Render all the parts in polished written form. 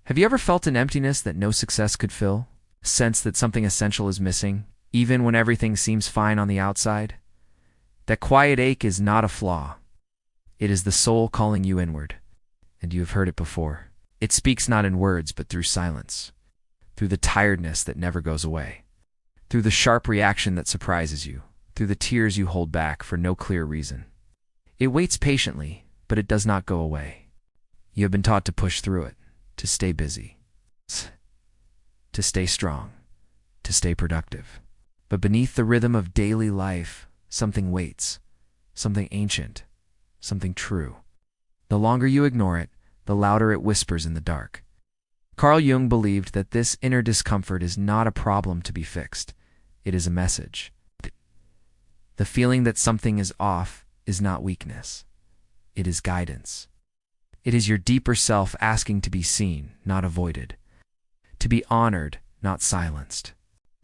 Have you ever felt an emptiness that no success could fill? A sense that something essential is missing, even when everything seems fine on the outside? That quiet ache is not a flaw. It is the soul calling you inward. And you have heard it before. It speaks not in words, but through silence. Through the tiredness that never goes away. Through the sharp reaction that surprises you. Through the tears you hold back for no clear reason. It waits patiently, but it does not go away. You have been taught to push through it, to stay busy, to stay strong, to stay productive. But beneath the rhythm of daily life, something waits, something ancient, something true. The longer you ignore it, the louder it whispers in the dark. Carl Jung believed that this inner discomfort is not a problem to be fixed. It is a message. The feeling that something is off is not weakness. It is guidance. It is your deeper self asking to be seen, not avoided. To be honored, not silenced.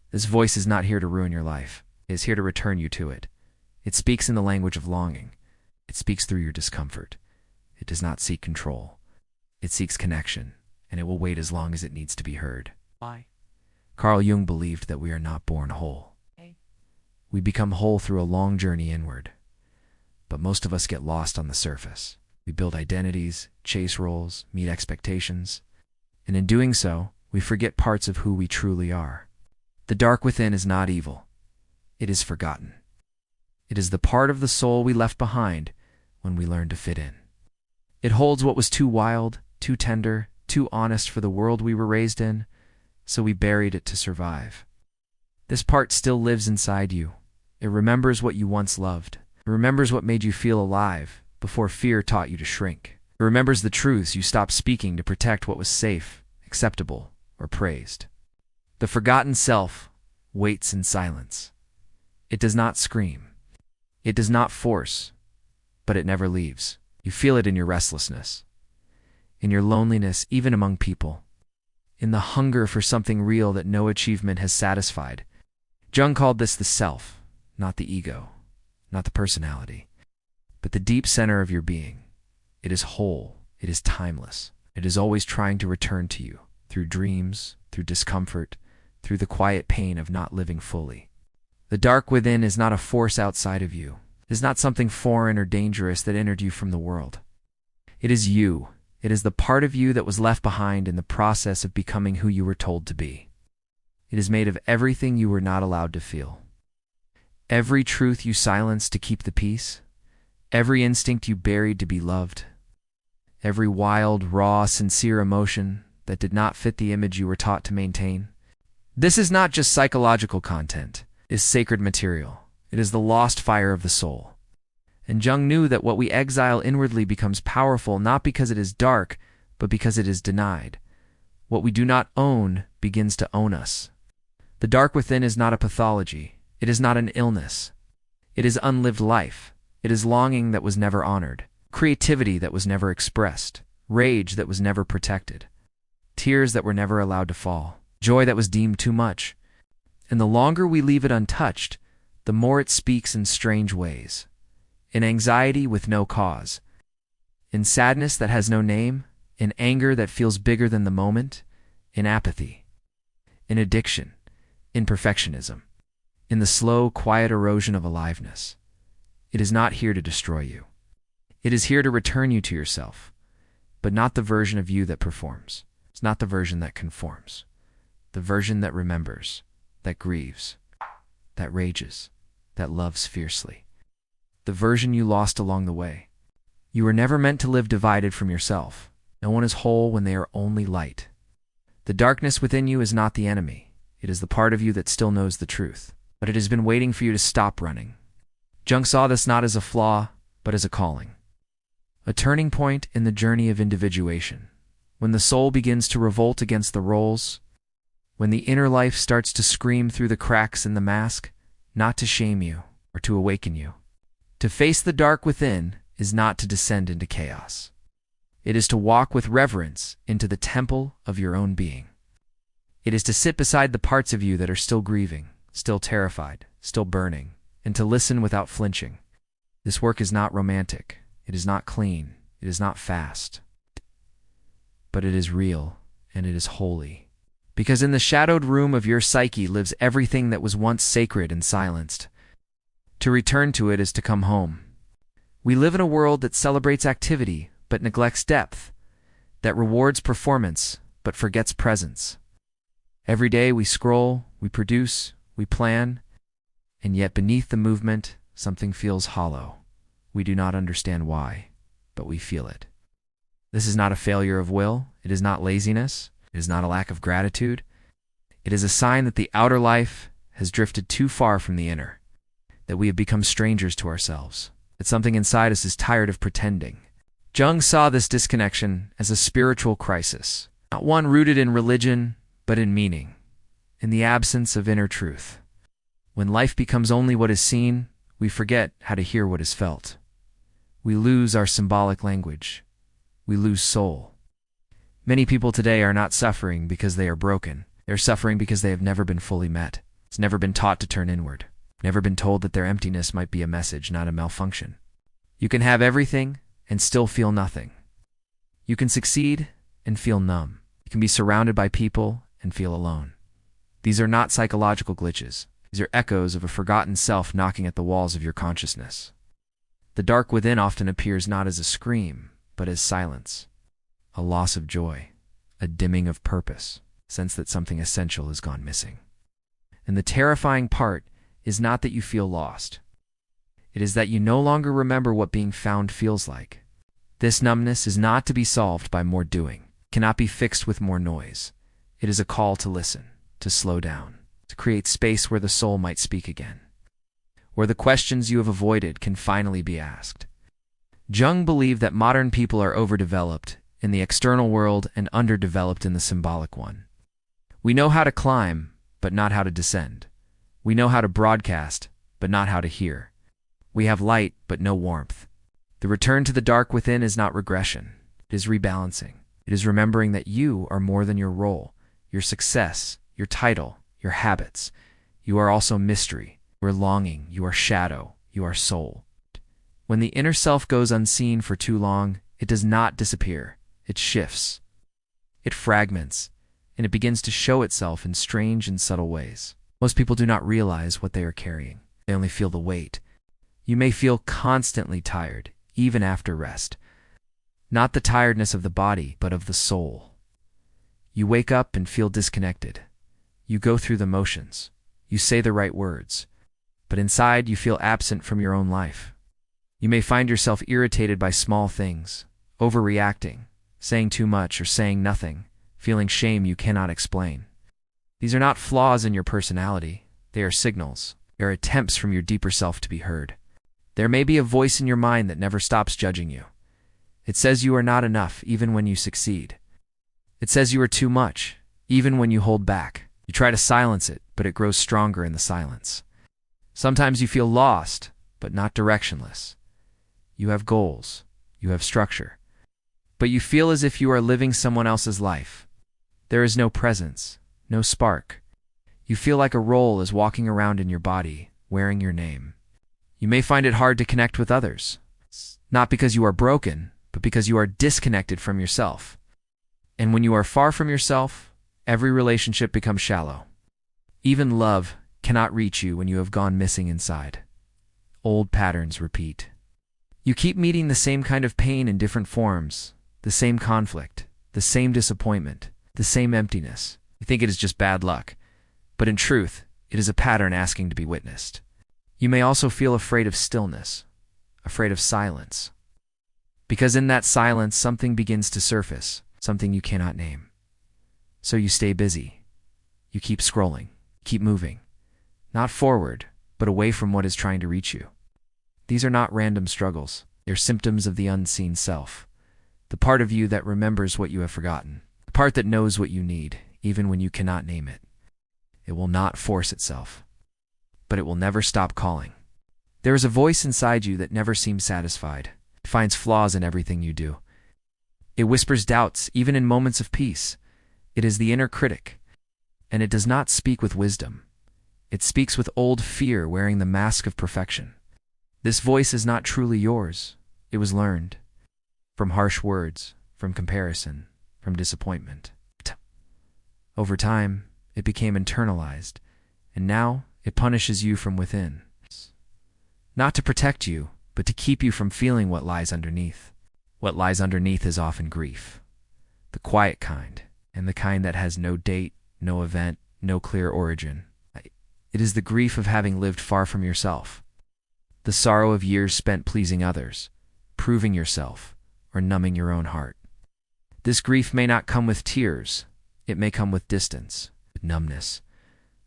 This voice is not here to ruin your life. It is here to return you to it. It speaks in the language of longing. It speaks through your discomfort. It does not seek control. It seeks connection, and it will wait as long as it needs to be heard. Why? Carl Jung believed that we are not born whole. We become whole through a long journey inward. But most of us get lost on the surface. We build identities, chase roles, meet expectations, and in doing so, we forget parts of who we truly are. The dark within is not evil. It is forgotten. It is the part of the soul we left behind when we learned to fit in. It holds what was too wild, too tender, too honest for the world we were raised in, so we buried it to survive. This part still lives inside you. It remembers what you once loved. It remembers what made you feel alive before fear taught you to shrink. It remembers the truths you stopped speaking to protect what was safe, acceptable, or praised. The forgotten self waits in silence. It does not scream. It does not force, but it never leaves. You feel it in your restlessness, in your loneliness, even among people, in the hunger for something real that no achievement has satisfied. Jung called this the self, not the ego, not the personality, but the deep center of your being. It is whole. It is timeless. It is always trying to return to you, through dreams, through discomfort, through the quiet pain of not living fully. The dark within is not a force outside of you. It is not something foreign or dangerous that entered you from the world. It is you. It is the part of you that was left behind in the process of becoming who you were told to be. It is made of everything you were not allowed to feel. Every truth you silenced to keep the peace. Every instinct you buried to be loved. Every wild, raw, sincere emotion that did not fit the image you were taught to maintain. This is not just psychological content. It is sacred material. It is the lost fire of the soul. And Jung knew that what we exile inwardly becomes powerful not because it is dark, but because it is denied. What we do not own begins to own us. The dark within is not a pathology. It is not an illness. It is unlived life. It is longing that was never honored, creativity that was never expressed, rage that was never protected, tears that were never allowed to fall, joy that was deemed too much. And the longer we leave it untouched, the more it speaks in strange ways. In anxiety with no cause, in sadness that has no name, in anger that feels bigger than the moment, in apathy, in addiction, in perfectionism, in the slow, quiet erosion of aliveness. It is not here to destroy you. It is here to return you to yourself, but not the version of you that performs. It's not the version that conforms. The version that remembers, that grieves, that rages, that loves fiercely. The version you lost along the way. You were never meant to live divided from yourself. No one is whole when they are only light. The darkness within you is not the enemy. It is the part of you that still knows the truth, but it has been waiting for you to stop running. Jung saw this not as a flaw, but as a calling. A turning point in the journey of individuation. When the soul begins to revolt against the roles, when the inner life starts to scream through the cracks in the mask, not to shame you or to awaken you. To face the dark within is not to descend into chaos. It is to walk with reverence into the temple of your own being. It is to sit beside the parts of you that are still grieving, still terrified, still burning, and to listen without flinching. This work is not romantic. It is not clean. It is not fast. But it is real, and it is holy. Because in the shadowed room of your psyche lives everything that was once sacred and silenced. To return to it is to come home. We live in a world that celebrates activity but neglects depth, that rewards performance but forgets presence. Every day we scroll, we produce, we plan, and yet beneath the movement, something feels hollow. We do not understand why, but we feel it. This is not a failure of will. It is not laziness. It is not a lack of gratitude. It is a sign that the outer life has drifted too far from the inner, that we have become strangers to ourselves, that something inside us is tired of pretending. Jung saw this disconnection as a spiritual crisis, not one rooted in religion, but in meaning, in the absence of inner truth. When life becomes only what is seen, we forget how to hear what is felt. We lose our symbolic language. We lose soul. Many people today are not suffering because they are broken. They're suffering because they have never been fully met. It's never been taught to turn inward. Never been told that their emptiness might be a message, not a malfunction. You can have everything and still feel nothing. You can succeed and feel numb. You can be surrounded by people and feel alone. These are not psychological glitches. These are echoes of a forgotten self knocking at the walls of your consciousness. The dark within often appears not as a scream, but as silence. A loss of joy, a dimming of purpose, sense that something essential has gone missing. And the terrifying part is not that you feel lost. It is that you no longer remember what being found feels like. This numbness is not to be solved by more doing, cannot be fixed with more noise. It is a call to listen, to slow down, to create space where the soul might speak again, where the questions you have avoided can finally be asked. Jung believed that modern people are overdeveloped in the external world and underdeveloped in the symbolic one. We know how to climb, but not how to descend. We know how to broadcast, but not how to hear. We have light, but no warmth. The return to the dark within is not regression. It is rebalancing. It is remembering that you are more than your role, your success, your title, your habits. You are also mystery. You are longing. You are shadow. You are soul. When the inner self goes unseen for too long, it does not disappear. It shifts. It fragments, and it begins to show itself in strange and subtle ways. Most people do not realize what they are carrying. They only feel the weight. You may feel constantly tired, even after rest. Not the tiredness of the body, but of the soul. You wake up and feel disconnected. You go through the motions. You say the right words. But inside you feel absent from your own life. You may find yourself irritated by small things, overreacting, saying too much or saying nothing, feeling shame you cannot explain. These are not flaws in your personality. They are signals. They are attempts from your deeper self to be heard. There may be a voice in your mind that never stops judging you. It says you are not enough even when you succeed. It says you are too much, even when you hold back. You try to silence it, but it grows stronger in the silence. Sometimes you feel lost, but not directionless. You have goals. You have structure. But you feel as if you are living someone else's life. There is no presence, no spark. You feel like a role is walking around in your body, wearing your name. You may find it hard to connect with others, not because you are broken, but because you are disconnected from yourself. And when you are far from yourself, every relationship becomes shallow. Even love cannot reach you when you have gone missing inside. Old patterns repeat. You keep meeting the same kind of pain in different forms, the same conflict, the same disappointment, the same emptiness. You think it is just bad luck, but in truth, it is a pattern asking to be witnessed. You may also feel afraid of stillness, afraid of silence. Because in that silence, something begins to surface, something you cannot name. So you stay busy. You keep scrolling, keep moving. Not forward, but away from what is trying to reach you. These are not random struggles. They're symptoms of the unseen self. The part of you that remembers what you have forgotten. The part that knows what you need, even when you cannot name it. It will not force itself, but it will never stop calling. There is a voice inside you that never seems satisfied. It finds flaws in everything you do. It whispers doubts, even in moments of peace. It is the inner critic, and it does not speak with wisdom. It speaks with old fear wearing the mask of perfection. This voice is not truly yours. It was learned. From harsh words, from comparison, from disappointment. Over time, it became internalized, and now it punishes you from within. Not to protect you, but to keep you from feeling what lies underneath. What lies underneath is often grief, the quiet kind, and the kind that has no date, no event, no clear origin. It is the grief of having lived far from yourself, the sorrow of years spent pleasing others, proving yourself, or numbing your own heart. This grief may not come with tears. It may come with distance, with numbness,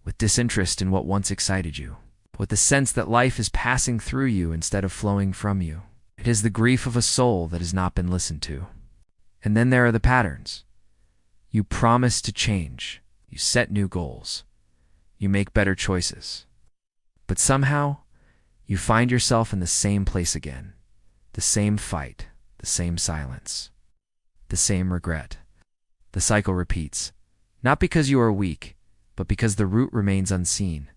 with disinterest in what once excited you, with the sense that life is passing through you instead of flowing from you. It is the grief of a soul that has not been listened to. And then there are the patterns. You promise to change. You set new goals. You make better choices. But somehow, you find yourself in the same place again. The same fight, the same silence, the same regret. The cycle repeats, not because you are weak, but because the root remains unseen.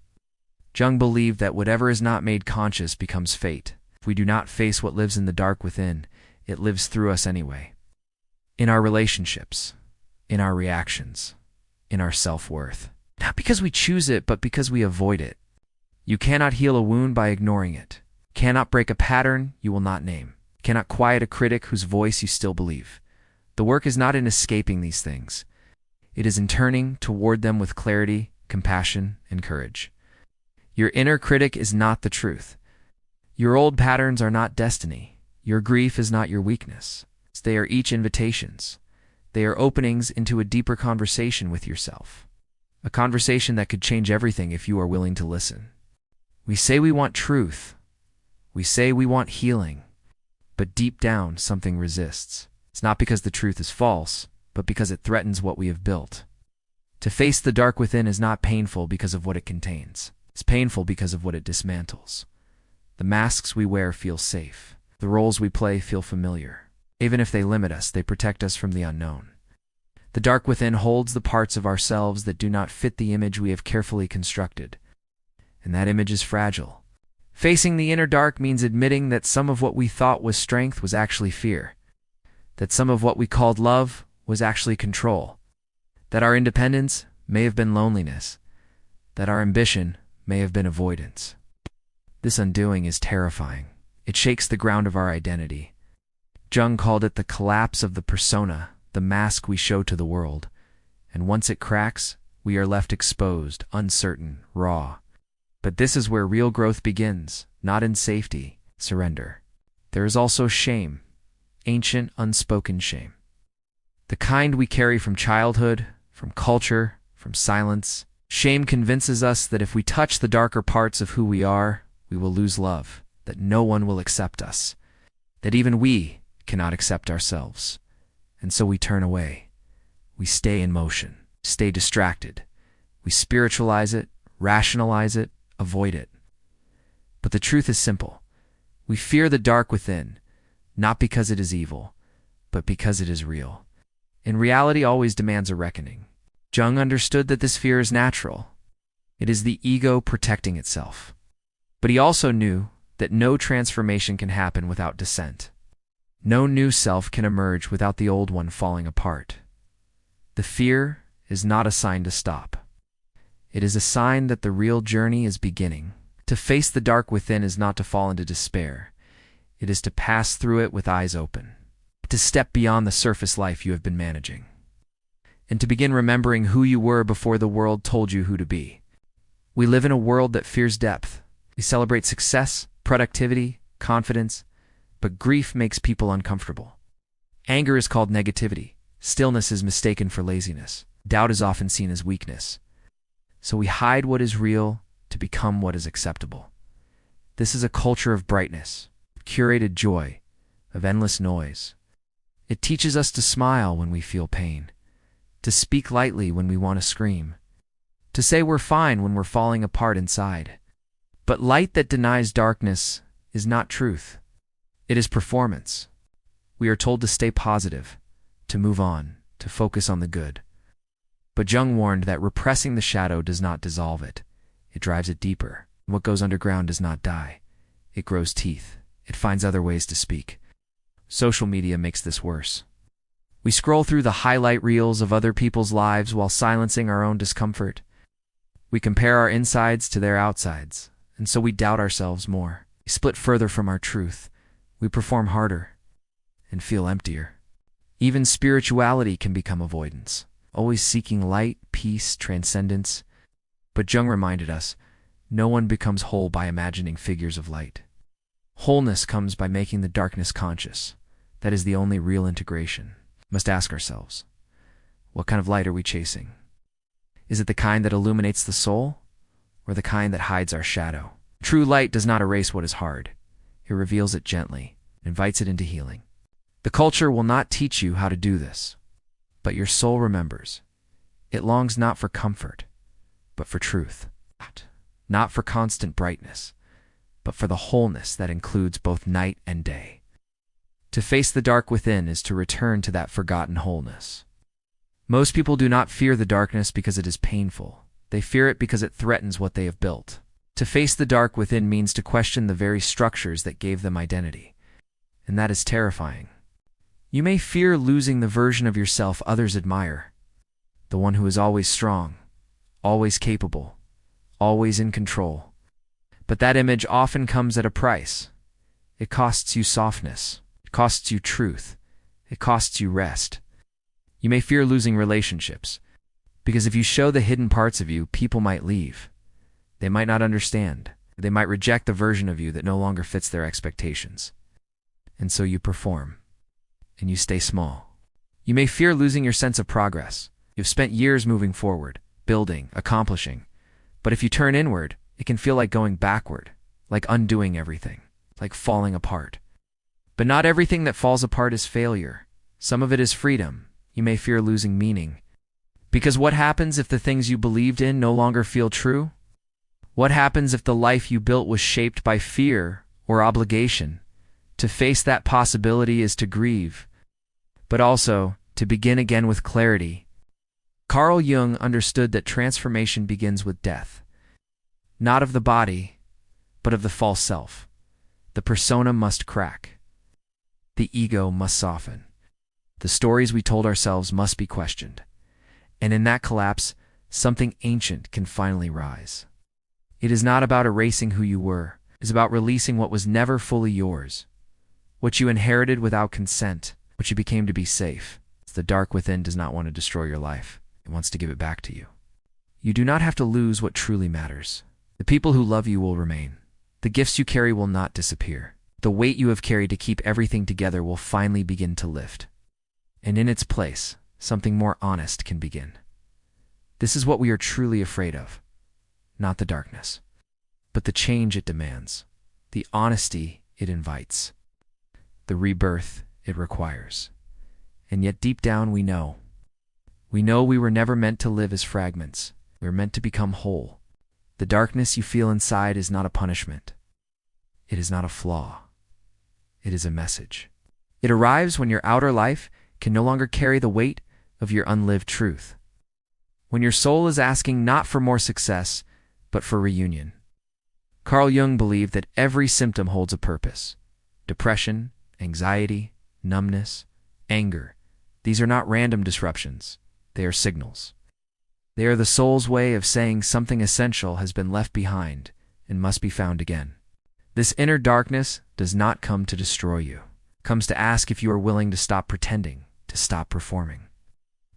Jung believed that whatever is not made conscious becomes fate. If we do not face what lives in the dark within, it lives through us anyway. In our relationships, in our reactions, in our self-worth. Not because we choose it, but because we avoid it. You cannot heal a wound by ignoring it. Cannot break a pattern you will not name. Cannot quiet a critic whose voice you still believe. The work is not in escaping these things. It is in turning toward them with clarity, compassion, and courage. Your inner critic is not the truth. Your old patterns are not destiny. Your grief is not your weakness. They are each invitations. They are openings into a deeper conversation with yourself. A conversation that could change everything if you are willing to listen. We say we want truth. We say we want healing. But deep down, something resists. It's not because the truth is false, but because it threatens what we have built. To face the dark within is not painful because of what it contains. It's painful because of what it dismantles. The masks we wear feel safe. The roles we play feel familiar. Even if they limit us, they protect us from the unknown. The dark within holds the parts of ourselves that do not fit the image we have carefully constructed. And that image is fragile. Facing the inner dark means admitting that some of what we thought was strength was actually fear. That some of what we called love was actually control. That our independence may have been loneliness. That our ambition may have been avoidance. This undoing is terrifying. It shakes the ground of our identity. Jung called it the collapse of the persona, the mask we show to the world. And once it cracks, we are left exposed, uncertain, raw. But this is where real growth begins, not in safety, surrender. There is also shame. Ancient, unspoken shame. The kind we carry from childhood, from culture, from silence. Shame convinces us that if we touch the darker parts of who we are, we will lose love, that no one will accept us, that even we cannot accept ourselves. And so we turn away. We stay in motion, stay distracted. We spiritualize it, rationalize it, avoid it. But the truth is simple. We fear the dark within, not because it is evil, but because it is real. And reality always demands a reckoning. Jung understood that this fear is natural. It is the ego protecting itself. But he also knew that no transformation can happen without dissent. No new self can emerge without the old one falling apart. The fear is not a sign to stop. It is a sign that the real journey is beginning. To face the dark within is not to fall into despair. It is to pass through it with eyes open, to step beyond the surface life you have been managing, and to begin remembering who you were before the world told you who to be. We live in a world that fears depth. We celebrate success, productivity, confidence, but grief makes people uncomfortable. Anger is called negativity. Stillness is mistaken for laziness. Doubt is often seen as weakness. So we hide what is real to become what is acceptable. This is a culture of brightness, curated joy, of endless noise. It teaches us to smile when we feel pain, to speak lightly when we want to scream, to say we're fine when we're falling apart inside. But light that denies darkness is not truth. It is performance. We are told to stay positive, to move on, to focus on the good. But Jung warned that repressing the shadow does not dissolve it. It drives it deeper. What goes underground does not die. It grows teeth. It finds other ways to speak. Social media makes this worse. We scroll through the highlight reels of other people's lives while silencing our own discomfort. We compare our insides to their outsides, and so we doubt ourselves more. We split further from our truth. We perform harder and feel emptier. Even spirituality can become avoidance, always seeking light, peace, transcendence. But Jung reminded us, no one becomes whole by imagining figures of light. Wholeness comes by making the darkness conscious. That is the only real integration. We must ask ourselves, what kind of light are we chasing? Is it the kind that illuminates the soul, or the kind that hides our shadow? True light does not erase what is hard. It reveals it gently, invites it into healing. The culture will not teach you how to do this, but your soul remembers. It longs not for comfort, but for truth. Not for constant brightness, but for the wholeness that includes both night and day. To face the dark within is to return to that forgotten wholeness. Most people do not fear the darkness because it is painful. They fear it because it threatens what they have built. To face the dark within means to question the very structures that gave them identity. And that is terrifying. You may fear losing the version of yourself others admire, the one who is always strong, always capable, always in control. But that image often comes at a price. It costs you softness. It costs you truth. It costs you rest. You may fear losing relationships, because if you show the hidden parts of you, people might leave. They might not understand. They might reject the version of you that no longer fits their expectations. And so you perform, and you stay small. You may fear losing your sense of progress. You've spent years moving forward, building, accomplishing. But if you turn inward, it can feel like going backward, like undoing everything, like falling apart. But not everything that falls apart is failure. Some of it is freedom. You may fear losing meaning. Because what happens if the things you believed in no longer feel true? What happens if the life you built was shaped by fear or obligation? To face that possibility is to grieve, but also to begin again with clarity. Carl Jung understood that transformation begins with death, not of the body, but of the false self. The persona must crack. The ego must soften. The stories we told ourselves must be questioned. And in that collapse, something ancient can finally rise. It is not about erasing who you were. It is about releasing what was never fully yours, what you inherited without consent, what you became to be safe. The dark within does not want to destroy your life. It wants to give it back to you. You do not have to lose what truly matters. The people who love you will remain. The gifts you carry will not disappear. The weight you have carried to keep everything together will finally begin to lift. And in its place, something more honest can begin. This is what we are truly afraid of. Not the darkness, but the change it demands, the honesty it invites, the rebirth it requires. And yet deep down we know we were never meant to live as fragments. We were meant to become whole. The darkness you feel inside is not a punishment. It is not a flaw. It is a message. It arrives when your outer life can no longer carry the weight of your unlived truth. When your soul is asking not for more success, but for reunion. Carl Jung believed that every symptom holds a purpose. Depression, anxiety, numbness, anger. These are not random disruptions. They are signals. They are the soul's way of saying something essential has been left behind and must be found again. This inner darkness does not come to destroy you. It comes to ask if you are willing to stop pretending, to stop performing,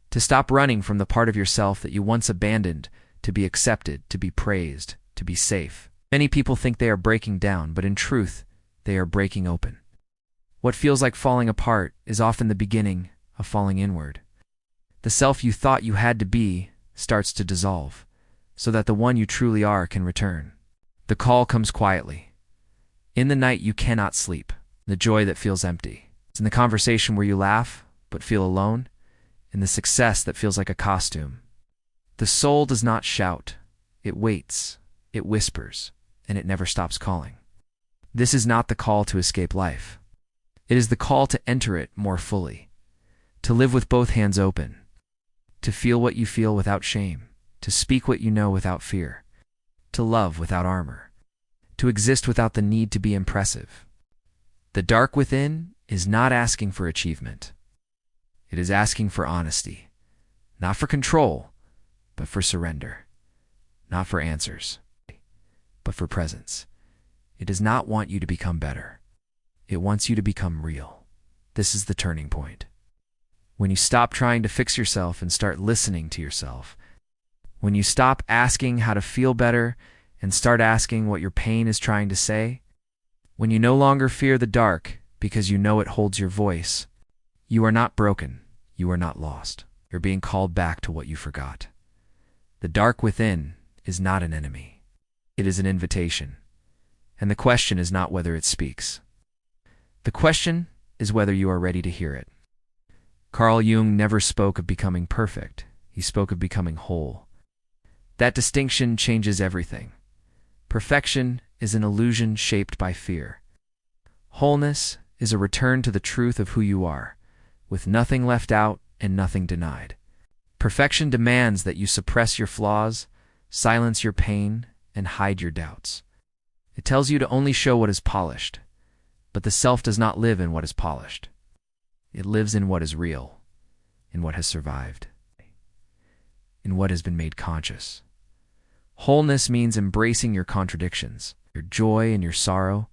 to stop running from the part of yourself that you once abandoned to be accepted, to be praised, to be safe. Many people think they are breaking down, but in truth, they are breaking open. What feels like falling apart is often the beginning of falling inward. The self you thought you had to be starts to dissolve, so that the one you truly are can return. The call comes quietly. In the night you cannot sleep, the joy that feels empty. It's in the conversation where you laugh, but feel alone, in the success that feels like a costume. The soul does not shout. It waits, it whispers, and it never stops calling. This is not the call to escape life. It is the call to enter it more fully, to live with both hands open, to feel what you feel without shame, to speak what you know without fear, to love without armor, to exist without the need to be impressive. The dark within is not asking for achievement. It is asking for honesty, not for control, but for surrender, not for answers, but for presence. It does not want you to become better. It wants you to become real. This is the turning point. When you stop trying to fix yourself and start listening to yourself. When you stop asking how to feel better and start asking what your pain is trying to say. When you no longer fear the dark because you know it holds your voice. You are not broken. You are not lost. You're being called back to what you forgot. The dark within is not an enemy. It is an invitation. And the question is not whether it speaks. The question is whether you are ready to hear it. Carl Jung never spoke of becoming perfect. He spoke of becoming whole. That distinction changes everything. Perfection is an illusion shaped by fear. Wholeness is a return to the truth of who you are, with nothing left out and nothing denied. Perfection demands that you suppress your flaws, silence your pain, and hide your doubts. It tells you to only show what is polished, but the self does not live in what is polished. It lives in what is real, in what has survived, in what has been made conscious. Wholeness means embracing your contradictions, your joy and your sorrow,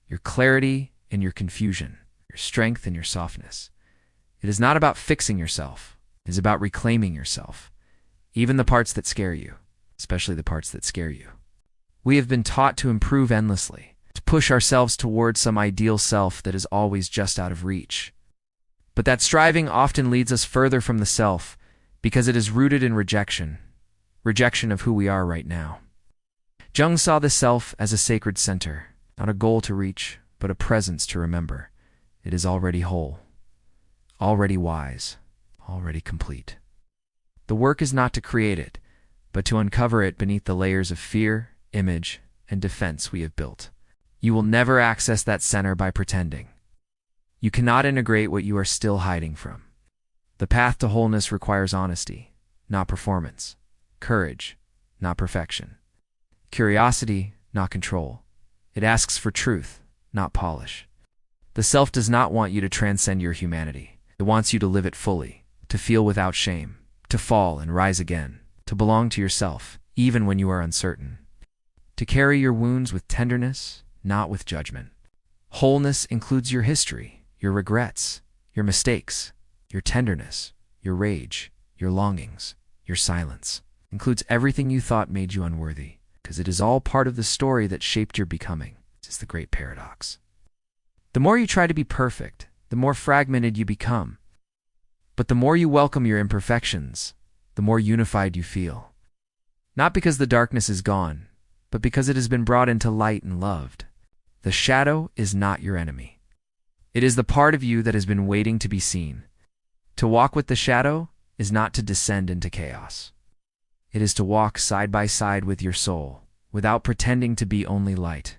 your clarity and your confusion, your strength and your softness. It is not about fixing yourself. It is about reclaiming yourself, even the parts that scare you, especially the parts that scare you. We have been taught to improve endlessly, to push ourselves towards some ideal self that is always just out of reach. But that striving often leads us further from the self because it is rooted in rejection of who we are right now. Jung saw the self as a sacred center, not a goal to reach, but a presence to remember. It is already whole, already wise, already complete. The work is not to create it, but to uncover it beneath the layers of fear, image, and defense we have built. You will never access that center by pretending. You cannot integrate what you are still hiding from. The path to wholeness requires honesty, not performance. Courage, not perfection. Curiosity, not control. It asks for truth, not polish. The self does not want you to transcend your humanity. It wants you to live it fully, to feel without shame, to fall and rise again, to belong to yourself, even when you are uncertain. To carry your wounds with tenderness, not with judgment. Wholeness includes your history, your regrets, your mistakes, your tenderness, your rage, your longings, your silence. Includes everything you thought made you unworthy, because it is all part of the story that shaped your becoming. This is the great paradox. The more you try to be perfect, the more fragmented you become. But the more you welcome your imperfections, the more unified you feel. Not because the darkness is gone, but because it has been brought into light and loved. The shadow is not your enemy. It is the part of you that has been waiting to be seen. To walk with the shadow is not to descend into chaos. It is to walk side by side with your soul, without pretending to be only light.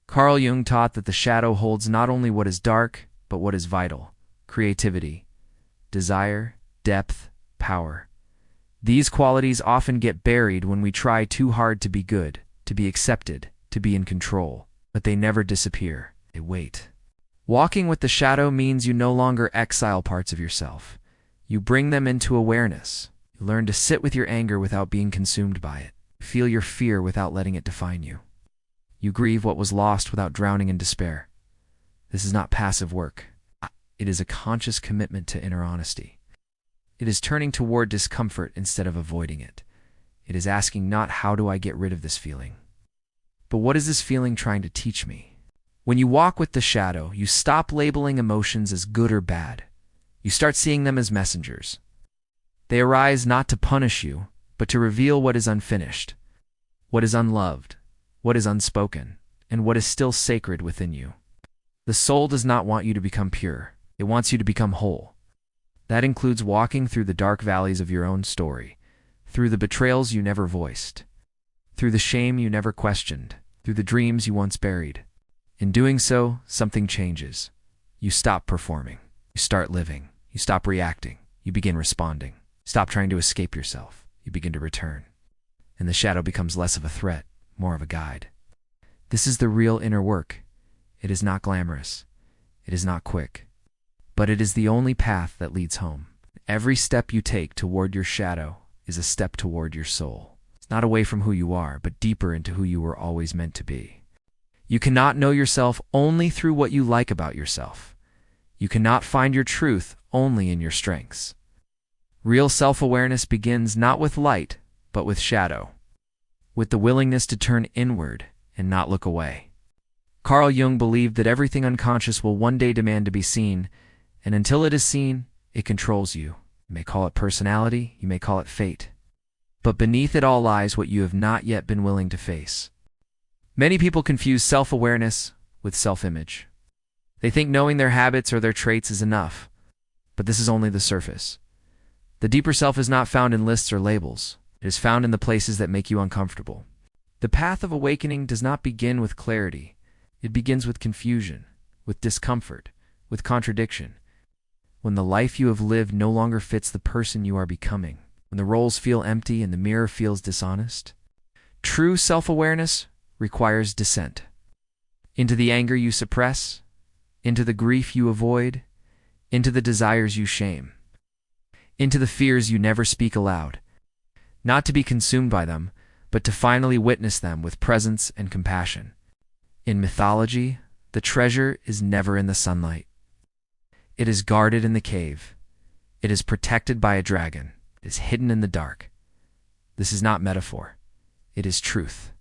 Carl Jung taught that the shadow holds not only what is dark, but what is vital: creativity, desire, depth, power. These qualities often get buried when we try too hard to be good, to be accepted, to be in control, but they never disappear. They wait. Walking with the shadow means you no longer exile parts of yourself. You bring them into awareness. You learn to sit with your anger without being consumed by it. Feel your fear without letting it define you. You grieve what was lost without drowning in despair. This is not passive work. It is a conscious commitment to inner honesty. It is turning toward discomfort instead of avoiding it. It is asking not how do I get rid of this feeling, but what is this feeling trying to teach me? When you walk with the shadow, you stop labeling emotions as good or bad. You start seeing them as messengers. They arise not to punish you, but to reveal what is unfinished, what is unloved, what is unspoken, and what is still sacred within you. The soul does not want you to become pure. It wants you to become whole. That includes walking through the dark valleys of your own story, through the betrayals you never voiced, through the shame you never questioned, through the dreams you once buried. In doing so, something changes. You stop performing. You start living. You stop reacting. You begin responding. Stop trying to escape yourself. You begin to return. And the shadow becomes less of a threat, more of a guide. This is the real inner work. It is not glamorous. It is not quick. But it is the only path that leads home. Every step you take toward your shadow is a step toward your soul. It's not away from who you are, but deeper into who you were always meant to be. You cannot know yourself only through what you like about yourself. You cannot find your truth only in your strengths. Real self-awareness begins not with light, but with shadow, with the willingness to turn inward and not look away. Carl Jung believed that everything unconscious will one day demand to be seen, and until it is seen, it controls you. You may call it personality, you may call it fate. But beneath it all lies what you have not yet been willing to face. Many people confuse self-awareness with self-image. They think knowing their habits or their traits is enough, but this is only the surface. The deeper self is not found in lists or labels. It is found in the places that make you uncomfortable. The path of awakening does not begin with clarity. It begins with confusion, with discomfort, with contradiction. When the life you have lived no longer fits the person you are becoming, when the roles feel empty and the mirror feels dishonest. True self-awareness requires descent. Into the anger you suppress, into the grief you avoid, into the desires you shame, into the fears you never speak aloud. Not to be consumed by them, but to finally witness them with presence and compassion. In mythology, the treasure is never in the sunlight. It is guarded in the cave. It is protected by a dragon. It is hidden in the dark. This is not metaphor. It is truth.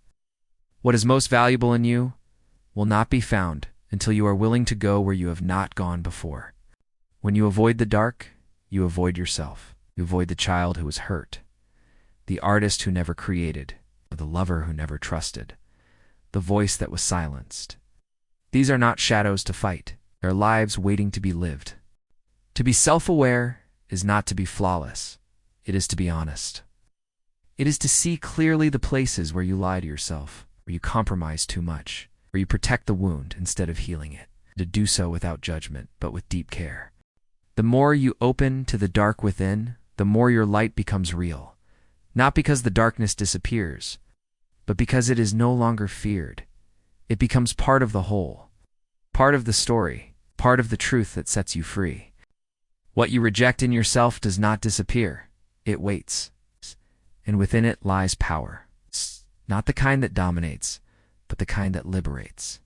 What is most valuable in you will not be found until you are willing to go where you have not gone before. When you avoid the dark, you avoid yourself. You avoid the child who was hurt, the artist who never created, or the lover who never trusted, the voice that was silenced. These are not shadows to fight. They are lives waiting to be lived. To be self-aware is not to be flawless. It is to be honest. It is to see clearly the places where you lie to yourself, where you compromise too much, where you protect the wound instead of healing it, to do so without judgment, but with deep care. The more you open to the dark within, the more your light becomes real, not because the darkness disappears, but because it is no longer feared. It becomes part of the whole, part of the story, part of the truth that sets you free. What you reject in yourself does not disappear. It waits, and within it lies power, not the kind that dominates, but the kind that liberates.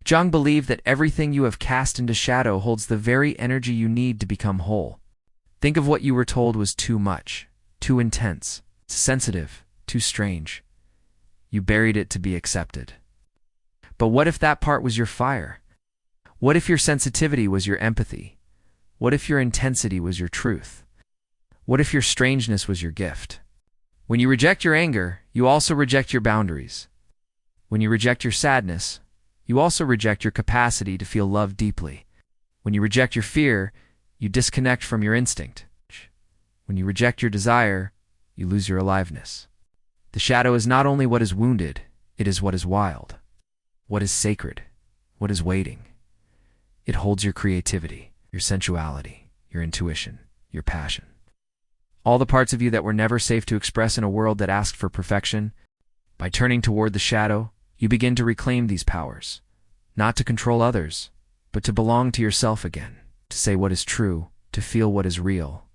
Jung believed that everything you have cast into shadow holds the very energy you need to become whole. Think of what you were told was too much, too intense, sensitive, too strange. You buried it to be accepted. But what if that part was your fire? What if your sensitivity was your empathy? What if your intensity was your truth? What if your strangeness was your gift? When you reject your anger, you also reject your boundaries. When you reject your sadness, you also reject your capacity to feel love deeply. When you reject your fear, you disconnect from your instinct. When you reject your desire, you lose your aliveness. The shadow is not only what is wounded, it is what is wild, what is sacred, what is waiting. It holds your creativity, your sensuality, your intuition, your passion. All the parts of you that were never safe to express in a world that asked for perfection. By turning toward the shadow, you begin to reclaim these powers, not to control others, but to belong to yourself again, to say what is true, to feel what is real,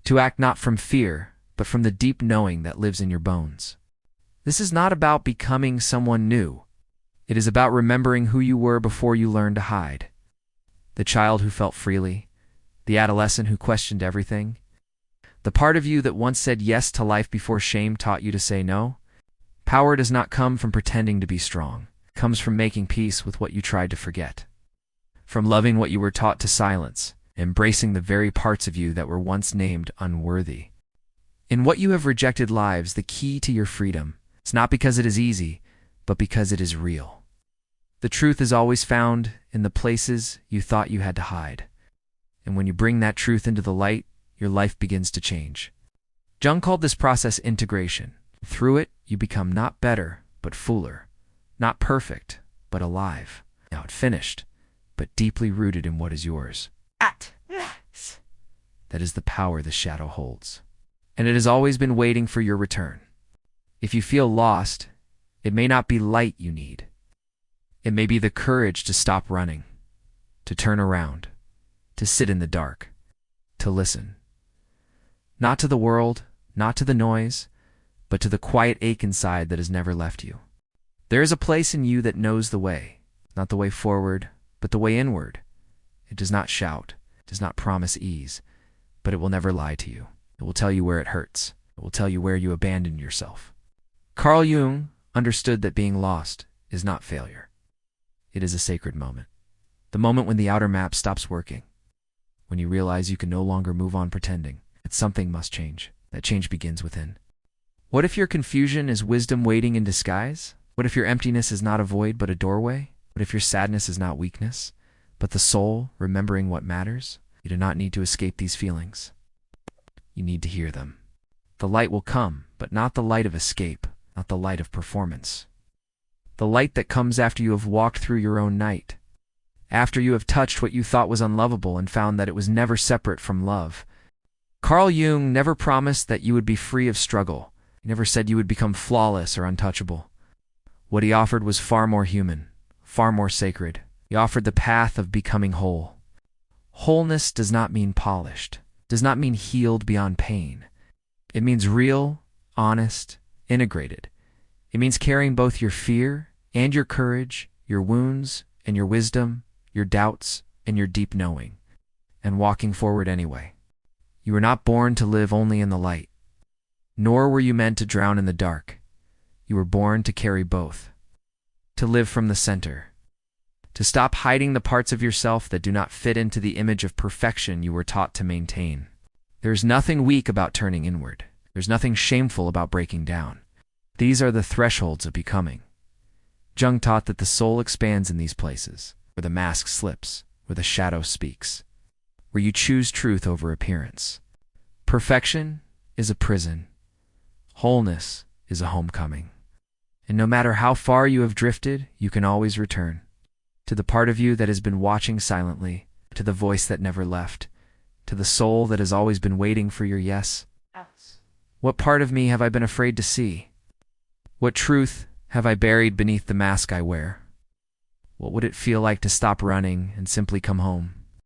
to act not from fear, but from the deep knowing that lives in your bones. This is not about becoming someone new. It is about remembering who you were before you learned to hide. The child who felt freely, the adolescent who questioned everything, the part of you that once said yes to life before shame taught you to say no. Power does not come from pretending to be strong. It comes from making peace with what you tried to forget, from loving what you were taught to silence, embracing the very parts of you that were once named unworthy. In what you have rejected lies the key to your freedom. It's not because it is easy, but because it is real. The truth is always found in the places you thought you had to hide. And when you bring that truth into the light, your life begins to change. Jung called this process integration. Through it, you become not better, but fuller. Not perfect, but alive. Not finished, but deeply rooted in what is yours. That is the power the shadow holds. And it has always been waiting for your return. If you feel lost, it may not be light you need. It may be the courage to stop running, to turn around, to sit in the dark, to listen. Not to the world, not to the noise, but to the quiet ache inside that has never left you. There is a place in you that knows the way, not the way forward, but the way inward. It does not shout, it does not promise ease, but it will never lie to you. It will tell you where it hurts. It will tell you where you abandoned yourself. Carl Jung understood that being lost is not failure. It is a sacred moment. The moment when the outer map stops working. When you realize you can no longer move on pretending that something must change. That change begins within. What if your confusion is wisdom waiting in disguise? What if your emptiness is not a void but a doorway? What if your sadness is not weakness, but the soul remembering what matters? You do not need to escape these feelings. You need to hear them. The light will come, but not the light of escape, not the light of performance. The light that comes after you have walked through your own night, after you have touched what you thought was unlovable and found that it was never separate from love. Carl Jung never promised that you would be free of struggle. He never said you would become flawless or untouchable. What he offered was far more human, far more sacred. He offered the path of becoming whole. Wholeness does not mean polished, does not mean healed beyond pain. It means real, honest, integrated. It means carrying both your fear and your courage, your wounds and your wisdom, your doubts and your deep knowing, and walking forward anyway. You were not born to live only in the light, nor were you meant to drown in the dark. You were born to carry both, to live from the center, to stop hiding the parts of yourself that do not fit into the image of perfection you were taught to maintain. There is nothing weak about turning inward. There's nothing shameful about breaking down. These are the thresholds of becoming. Jung taught that the soul expands in these places, where the mask slips, where the shadow speaks, where you choose truth over appearance. Perfection is a prison. Wholeness is a homecoming. And no matter how far you have drifted, you can always return to the part of you that has been watching silently, to the voice that never left, to the soul that has always been waiting for your yes. What part of me have I been afraid to see? What truth have I buried beneath the mask I wear? What would it feel like to stop running and simply come home?